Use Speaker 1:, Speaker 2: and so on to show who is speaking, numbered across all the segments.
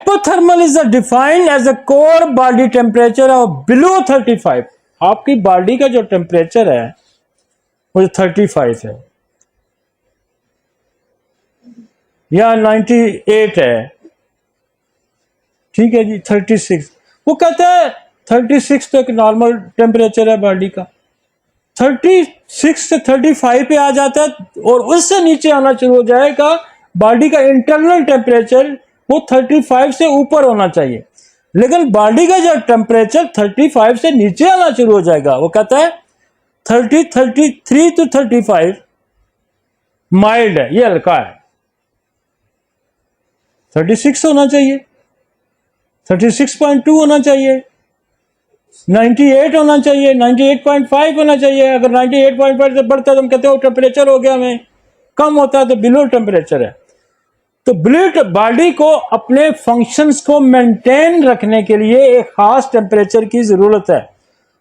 Speaker 1: हाइपोथर्मल is defined as a core body temperature of below 35। आपकी body का जो temperature है वो 35 है या 98 है, ठीक है जी, 36। वो कहता है 36 तो एक नॉर्मल टेम्परेचर है बॉडी का, 36 से 35 पे आ जाता है और उससे नीचे आना शुरू हो जाएगा बॉडी का इंटरनल टेम्परेचर, वो 35 से ऊपर होना चाहिए। लेकिन बॉडी का जो टेम्परेचर 35 से नीचे आना शुरू हो जाएगा, वो कहता है 33 to 35 माइल्ड है, ये हल्का है। 36 होना चाहिए, 36.2 होना चाहिए, 98 होना चाहिए, 98.5 होना चाहिए। अगर 98.5 से बढ़ता है तो हम कहते हो टेम्परेचर हो गया, हमें कम होता है तो बिलो टेम्परेचर है। तो बिलो बॉडी को अपने फंक्शंस को मेंटेन रखने के लिए एक खास टेम्परेचर की जरूरत है।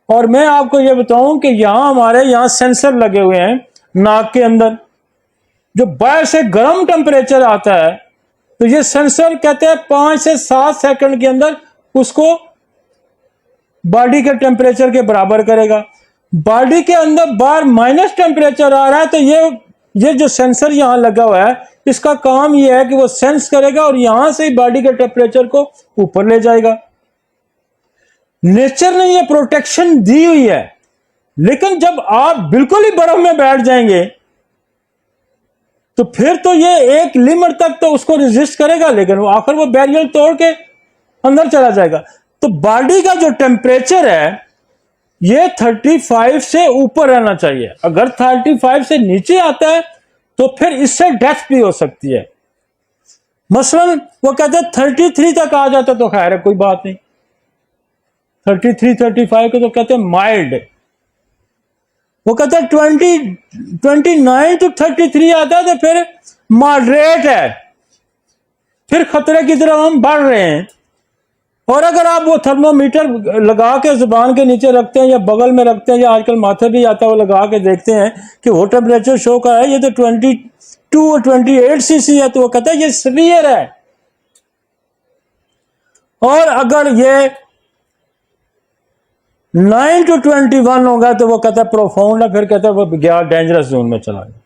Speaker 1: और मैं आपको यह बताऊं कि यहां हमारे यहां सेंसर लगे हुए हैं नाक के अंदर, जो बाहर से गर्म टेम्परेचर आता है तो ये सेंसर कहते हैं 5 से 7 सेकंड के अंदर उसको बॉडी के टेम्परेचर के बराबर करेगा। बॉडी के अंदर बाहर माइनस टेम्परेचर आ रहा है तो ये जो सेंसर यहां लगा हुआ है इसका काम ये है कि वो सेंस करेगा और यहां से बॉडी के टेम्परेचर को ऊपर ले जाएगा। नेचर ने ये प्रोटेक्शन दी हुई है, लेकिन जब आप बिल्कुल ही बर्फ में बैठ जाएंगे तो फिर तो ये एक लिमिट तक तो उसको रेजिस्ट करेगा, लेकिन वो आखिर वो बैरियर तोड़ के अंदर चला जाएगा। तो बॉडी का जो टेम्परेचर है ये 35 से ऊपर रहना चाहिए। अगर 35 से नीचे आता है तो फिर इससे डेथ भी हो सकती है। मसलन वो कहते हैं 33 तक आ जाता तो खैर है, कोई बात नहीं। 33-35 को तो कहते हैं माइल्ड। वो कहते हैं 29 to 33 आता है तो फिर मॉडरेट है, फिर खतरे की तरफ हम बढ़ रहे हैं। और अगर आप वो थर्मोमीटर लगा के जुबान के नीचे रखते हैं या बगल में रखते हैं या आजकल माथे भी आता है वो लगा के देखते हैं कि वो टेम्परेचर शो का है, ये तो 22 और 28 सीसी है, तो वो कहता है ये सीवियर है। और अगर ये 9 to 21 होगा तो वो कहता है प्रोफाउंड है, फिर कहता है वो गया डेंजरस जोन में चला गया।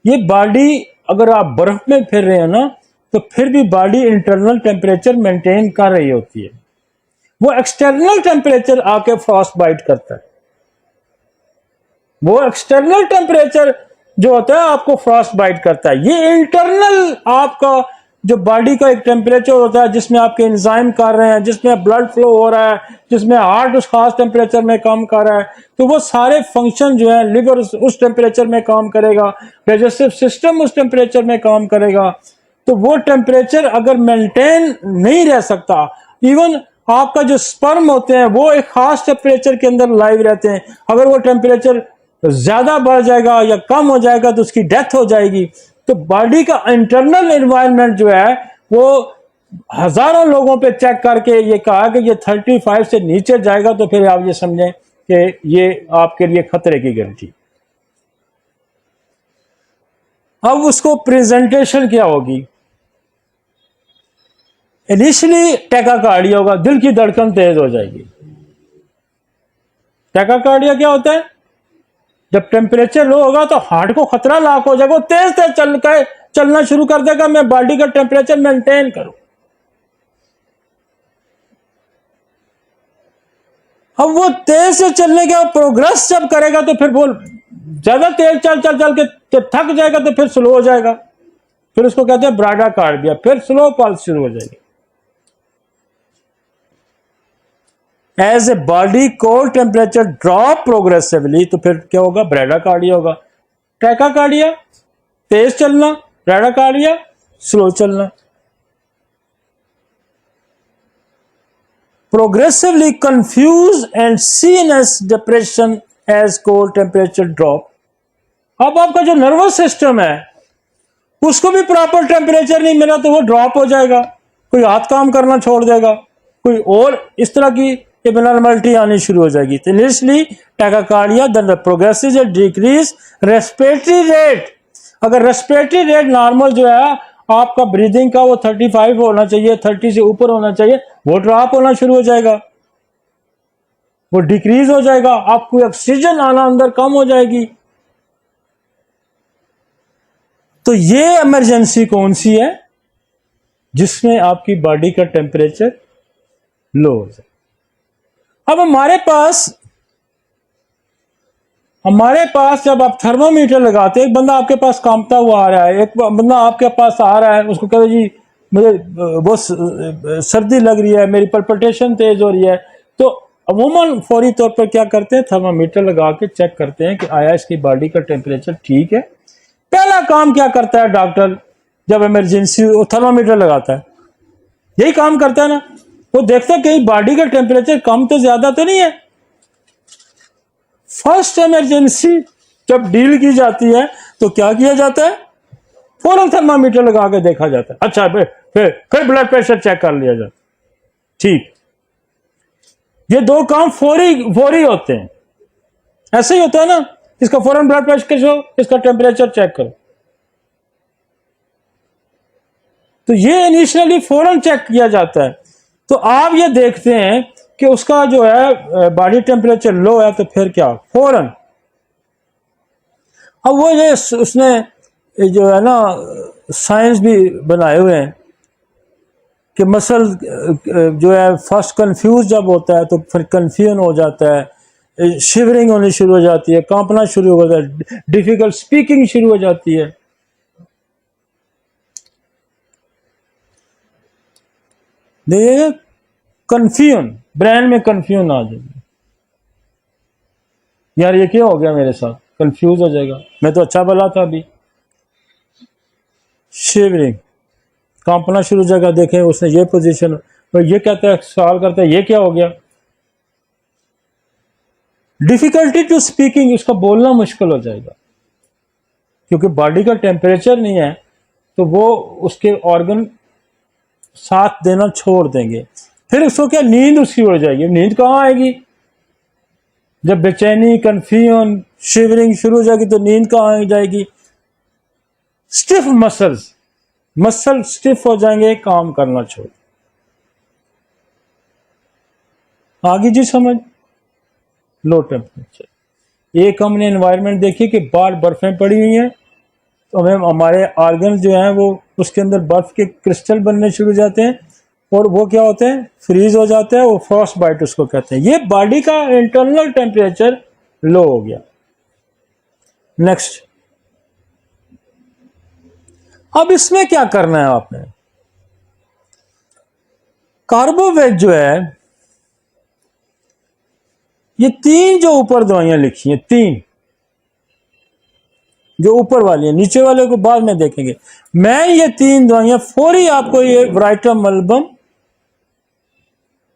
Speaker 1: ये बॉडी अगर आप बर्फ में फिर रहे हो ना तो फिर भी बॉडी इंटरनल टेम्परेचर मेंटेन कर रही होती है। वो एक्सटर्नल टेम्परेचर आके फ्रॉस्ट बाइट करता है, वो एक्सटर्नल टेम्परेचर जो होता है आपको फ्रॉस्ट बाइट करता है। ये इंटरनल आपका जो बॉडी का एक टेम्परेचर होता है जिसमें आपके एंजाइम कर रहे हैं, जिसमें ब्लड फ्लो हो रहा है, जिसमें हार्ट उस खास टेम्परेचर में काम कर रहा है, तो वो सारे फंक्शन जो है, लिवर उस टेम्परेचर में काम करेगा, डाइजेस्टिव सिस्टम उस टेम्परेचर में काम करेगा। तो वो टेम्परेचर अगर मेंटेन नहीं रह सकता, इवन आपका जो स्पर्म होते हैं वो एक खास टेम्परेचर के अंदर लाइव रहते हैं, अगर वो टेम्परेचर ज्यादा बढ़ जाएगा या कम हो जाएगा तो उसकी डेथ हो जाएगी। तो बॉडी का इंटरनल एनवायरनमेंट जो है वो हजारों लोगों पे चेक करके ये कहा कि ये 35 से नीचे जाएगा तो फिर आप ये समझें कि ये आपके लिए खतरे की घंटी। अब उसको प्रेजेंटेशन क्या होगी? इनिशियली टैकाकार्डिया होगा, दिल की धड़कन तेज हो जाएगी। टैकाकार्डिया क्या होता है? जब टेम्परेचर लो होगा तो हार्ट को खतरा लाक हो जाएगा, तेज तेज चलना शुरू कर देगा, मैं बॉडी का टेम्परेचर मेंटेन करूं। अब वो तेज से चलने का प्रोग्रेस जब करेगा तो फिर वो ज्यादा तेज चल के थक जाएगा तो फिर स्लो हो जाएगा, फिर उसको कहते हैं ब्राडाकार्डिया, फिर स्लो पल्स शुरू हो जाएगी। As a body core temperature drop progressively तो फिर क्या होगा? ब्राडाकार्डिया होगा। टैकाकार्डिया तेज चलना, ब्राडाकार्डिया स्लो चलना। Progressively confuse and CNS depression as core temperature drop. अब आपका जो नर्वस सिस्टम है उसको भी प्रॉपर टेम्परेचर नहीं मिला तो वो ड्रॉप हो जाएगा, कोई हाथ काम करना छोड़ देगा, कोई और इस तरह की एबनॉर्मलिटी आनी शुरू हो जाएगी। तो initially tachycardia, then progressive decrease respiratory rate. अगर रेस्पिरेटरी रेट नॉर्मल जो है आपका ब्रीदिंग का वो 35 होना चाहिए, 30 से ऊपर होना चाहिए, वो ड्रॉप होना शुरू हो जाएगा, वो डिक्रीज हो जाएगा, आपको ऑक्सीजन आना अंदर कम हो जाएगी। तो ये इमरजेंसी कौन सी है? जिसमें आपकी बॉडी का टेम्परेचर लो हो जाए। अब हमारे पास जब आप थर्मोमीटर लगाते हैं, एक बंदा आपके पास कांपता हुआ आ रहा है, एक बंदा आपके पास आ रहा है, उसको कहते जी मुझे बहुत सर्दी लग रही है, मेरी पल्पिटेशन तेज हो रही है, तो अमूमन फौरी तौर पर क्या करते हैं, थर्मामीटर लगा के चेक करते हैं कि आया इसकी बॉडी का टेम्परेचर ठीक है। पहला काम क्या करता है डॉक्टर जब इमरजेंसी वो थर्मामीटर लगाता है? यही काम करता है ना, वो देखता है कहीं बॉडी का टेम्परेचर कम तो ज्यादा तो नहीं है। फर्स्ट इमरजेंसी जब डील की जाती है तो क्या किया जाता है? फौरन थर्मामीटर लगा के देखा जाता है। अच्छा, फिर ब्लड प्रेशर चेक कर लिया जाता है। ठीक, ये दो काम फौरी होते हैं। ऐसे ही होता है ना, इसका फौरन ब्लड प्रेशर, इसका टेम्परेचर चेक करो। तो ये इनिशियली फौरन चेक किया जाता है। तो आप ये देखते हैं कि उसका जो है बॉडी टेम्परेचर लो है, तो फिर क्या फौरन अब वो ये उसने जो है ना साइंस भी बनाए हुए हैं कि मसल जो है फर्स्ट कंफ्यूज जब होता है तो फिर कंफ्यूजन हो जाता है, शिवरिंग होनी शुरू हो जाती है, कांपना शुरू हो जाता है, डिफिकल्ट स्पीकिंग शुरू हो जाती है। देखिए कंफ्यूजन, ब्रेन में कंफ्यूजन आ जाएगी, यार ये क्या हो गया मेरे साथ, कंफ्यूज हो जाएगा, मैं तो अच्छा भला था अभी। शिवरिंग, कांपना शुरू हो जाएगा, देखें उसने ये पोजीशन, तो ये कहता है, सवाल करता है ये क्या हो गया। डिफिकल्टी टू स्पीकिंग, उसका बोलना मुश्किल हो जाएगा, क्योंकि बॉडी का टेम्परेचर नहीं है, तो वो उसके ऑर्गन साथ देना छोड़ देंगे। फिर उसको क्या, नींद उसकी उड़ जाएगी। नींद कहाँ आएगी? जब बेचैनी, कंफ्यूजन, शिवरिंग शुरू हो जाएगी तो नींद कहाँ जाएगी? स्टिफ मसल स्टिफ हो जाएंगे, काम करना छोड़। आगे जी समझ, लो टेम्परेचर। एक हमने एनवायरनमेंट देखी कि बाहर बर्फें पड़ी हुई हैं, तो हमें हमारे ऑर्गन जो हैं वो उसके अंदर बर्फ के क्रिस्टल बनने शुरू हो जाते हैं, और वो क्या होते हैं, फ्रीज हो जाते हैं, वो फ्रॉस्ट बाइट उसको कहते हैं। ये बॉडी का इंटरनल टेम्परेचर लो हो गया। नेक्स्ट, अब इसमें क्या करना है आपने? कार्बोवेट जो है, ये तीन जो ऊपर दवाइयां लिखी हैं, तीन जो ऊपर वाली है, नीचे वाले को बाद में देखेंगे। मैं ये तीन दवाइयां फौरी आपको, ये वराइटामल्बम,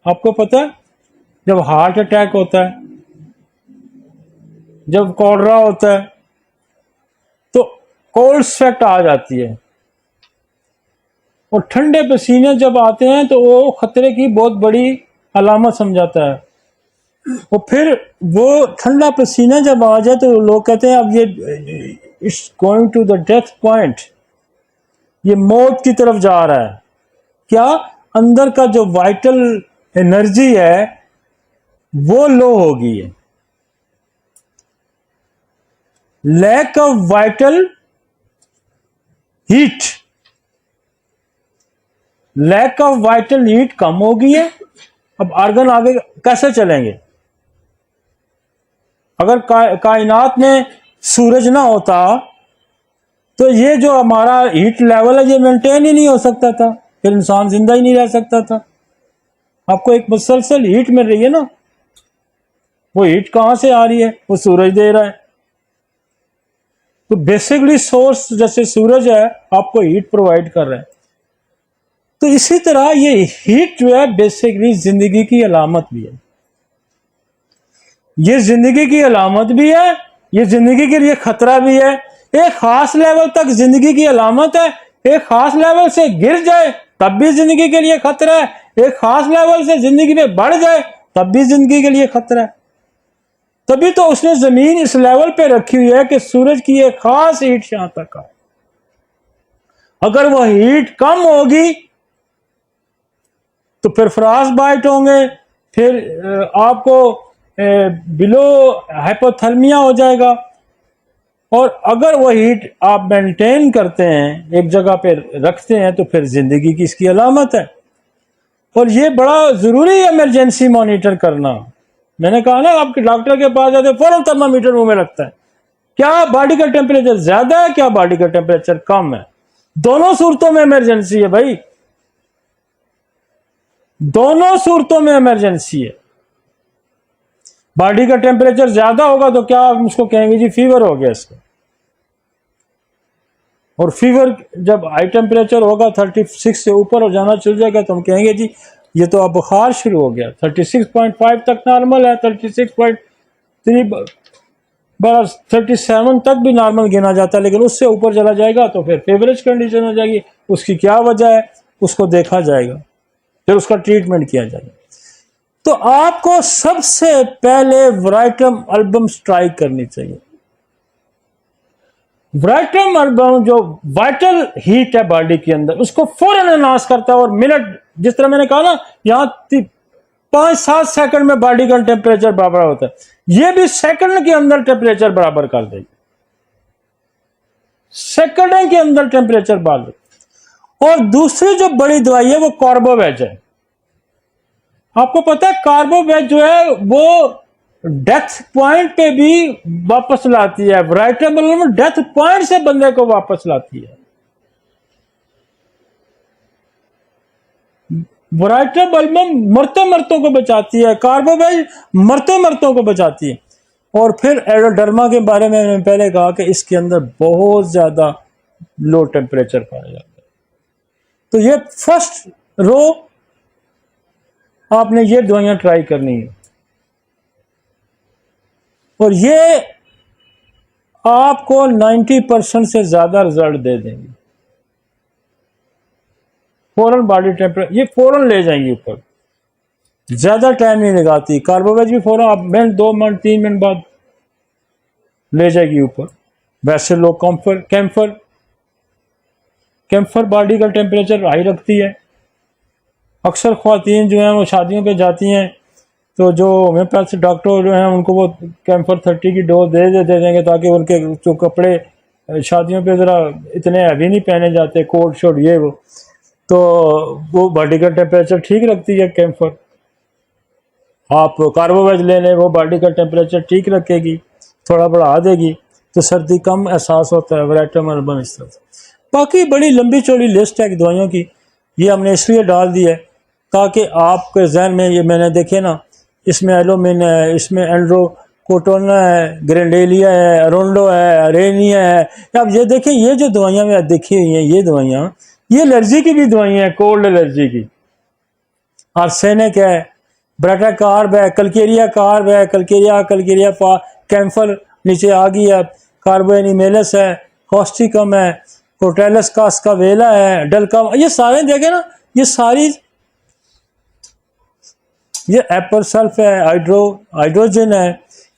Speaker 1: आपको पता है जब हार्ट अटैक होता है, जब कोलरा होता है, तो कोल्ड स्वेट आ जाती है, और ठंडे पसीने जब आते हैं तो वो खतरे की बहुत बड़ी अलामत समझाता है। और फिर वो ठंडा पसीना जब आ जाए तो लोग कहते हैं अब ये it's going to the death point, ये मौत की तरफ जा रहा है। क्या? अंदर का जो वाइटल एनर्जी है वो लो हो गई है। Lack of vital heat, lack of vital heat कम हो गई है। अब ऑर्गन आगे कैसे चलेंगे? अगर कायनात में सूरज ना होता तो ये जो हमारा हीट लेवल है ये मेंटेन ही नहीं हो सकता था, फिर इंसान जिंदा ही नहीं रह सकता था। आपको एक मुसलसल हीट मिल रही है ना, वो हीट कहां से आ रही है? वो सूरज दे रहा है। तो बेसिकली सोर्स जैसे सूरज है आपको हीट प्रोवाइड कर रहा है। तो इसी तरह ये हीट जो है बेसिकली जिंदगी की अलामत भी है। ये जिंदगी की अलामत भी है, ये जिंदगी के लिए खतरा भी है। एक खास लेवल तक जिंदगी की अलामत है, एक खास लेवल से गिर जाए तब भी जिंदगी के लिए खतरा है, एक खास लेवल से जिंदगी में बढ़ जाए तब भी जिंदगी के लिए खतरा है। तभी तो उसने जमीन इस लेवल पे रखी हुई है कि सूरज की एक खास हीट यहां तक है। अगर वो हीट कम होगी तो फिर फ्रॉस्ट बाइट होंगे, फिर आपको बिलो हाइपोथर्मिया हो जाएगा। और अगर वो हीट आप मेंटेन करते हैं, एक जगह पे रखते हैं, तो फिर जिंदगी की इसकी अलामत है। और ये बड़ा जरूरी है इमरजेंसी मॉनिटर करना। मैंने कहा ना, आपके डॉक्टर के पास जाते फौरन थर्मामीटर मुंह में लगता है, क्या बॉडी का टेम्परेचर ज्यादा है, क्या बॉडी का टेम्परेचर कम है। दोनों सूरतों में इमरजेंसी है भाई, दोनों सूरतों में इमरजेंसी है। बॉडी का टेम्परेचर ज्यादा होगा तो क्या आप उसको कहेंगे जी फीवर हो गया इसको, और फीवर जब हाई टेम्परेचर होगा 36 से ऊपर हो जाना चल जाएगा तो हम कहेंगे जी ये तो अब बुखार शुरू हो गया। 36.5 तक नॉर्मल है, 36.3 37 तक भी नॉर्मल गिना जाता है, लेकिन उससे ऊपर चला जाएगा तो फिर फेवरेज कंडीशन हो जाएगी। उसकी क्या वजह है उसको देखा जाएगा, फिर उसका ट्रीटमेंट किया जाएगा। तो आपको सबसे पहले वराइटम अल्बम स्ट्राइक करनी चाहिए। वराइटम अल्बम जो वाइटल हीट है बॉडी के अंदर उसको फौरन एनहांस करता है, और मिनट, जिस तरह मैंने कहा ना, यहां 5-7 सेकंड में बॉडी का टेम्परेचर बराबर होता है, यह भी सेकंड के अंदर टेम्परेचर बराबर कर देगी, सेकंड के अंदर टेम्परेचर बराबर। और दूसरी जो बड़ी दवाई है वो कार्बोवेज है। आपको पता है कार्बोवेज जो है वो डेथ पॉइंट पे भी वापस लाती है, वराइटम अल्बम डेथ पॉइंट से बंदे को वापस लाती है। वराइटम अल्बम मरते मरतों को बचाती है, कार्बोवेज मरते मरतों को बचाती है। और फिर एडोडर्मा के बारे में मैंने पहले कहा कि इसके अंदर बहुत ज्यादा लो टेम्परेचर पाया जाता है। तो ये फर्स्ट रो आपने ये दवाइयां ट्राई करनी है, और ये आपको 90% से ज्यादा रिजल्ट दे देंगे। फौरन बॉडी टेम्परेचर ये फौरन ले जाएंगे ऊपर, ज्यादा टाइम नहीं लगाती। कार्बोवेज भी फौरन आप 2 मिनट 3 मिनट बाद ले जाएगी ऊपर। वैसे लोग कैम्फर बॉडी का टेम्परेचर हाई रखती है। अक्सर ख्वातीन जो हैं वो शादियों पे जाती हैं तो जो होम्योपैथ डॉक्टर जो हैं उनको वो कैम्फर 30 की डोज दे देंगे ताकि उनके जो कपड़े शादियों पे ज़रा इतने हैवी नहीं पहने जाते, कोट शोट ये वो, तो वो बॉडी का टेम्परेचर ठीक रखती है कैम्फर। आप कार्बोवेज ले लें, वो बॉडी का टेम्परेचर ठीक रखेगी, थोड़ा बढ़ा देगी, तो सर्दी कम एहसास होता है। वराइटम अल्बम इस तरह से। बाकी बड़ी लंबी चौड़ी लिस्ट है दवाइयों की, ये हमने इसलिए डाल दी है ताकि आपके जहन में ये मैंने देखे ना, इसमें एलोमिन है, इसमें एंड्रोकोटोना है, ग्रेंडेलिया है, अरोंडो है, अरेनिया है। अब ये देखें, ये जो दवाइयाँ मैं देखी हुई हैं, ये दवाइयाँ ये एलर्जी की भी दवाइयाँ हैं, कोल्ड एलर्जी की। आर्सेनिक है, ब्राटा कार्ब है, कलकेरिया कार्ब है, कलकेरिया कैम्फर नीचे आ गई है, कार्बोनिमेलस है, कॉस्टिकम है, कोटेलस कास्कावेला है, डलकम, ये सारे देखे ना, ये सारी, ये एप्पल सल्फ है, हाइड्रोजन है,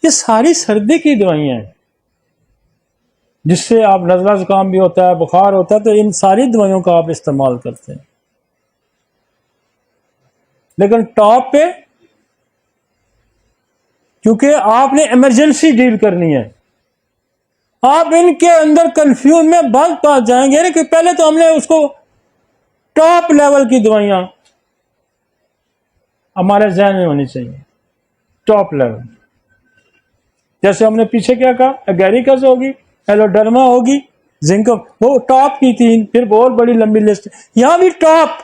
Speaker 1: ये सारी सर्दी की दवाइयां हैं जिससे आप नज़ला जुकाम भी होता है, बुखार होता है, तो इन सारी दवाइयों का आप इस्तेमाल करते हैं। लेकिन टॉप पे, क्योंकि आपने इमरजेंसी डील करनी है, आप इनके अंदर कंफ्यूज में बात पास जाएंगे कि पहले तो हमने उसको टॉप लेवल की दवाइयां हमारे जहन में होनी चाहिए, टॉप लेवल। जैसे हमने पीछे क्या कहा, एगेरिकस होगी, एलोडर्मा होगी, जिंकम, वो टॉप की 3, फिर बहुत बड़ी लंबी लिस्ट, यहां भी टॉप,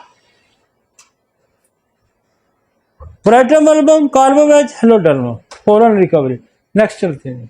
Speaker 1: वराइटम अल्बम, कार्बोवेज, एलोडर्मा, फौरन रिकवरी। नेक्स्ट चलते हैं।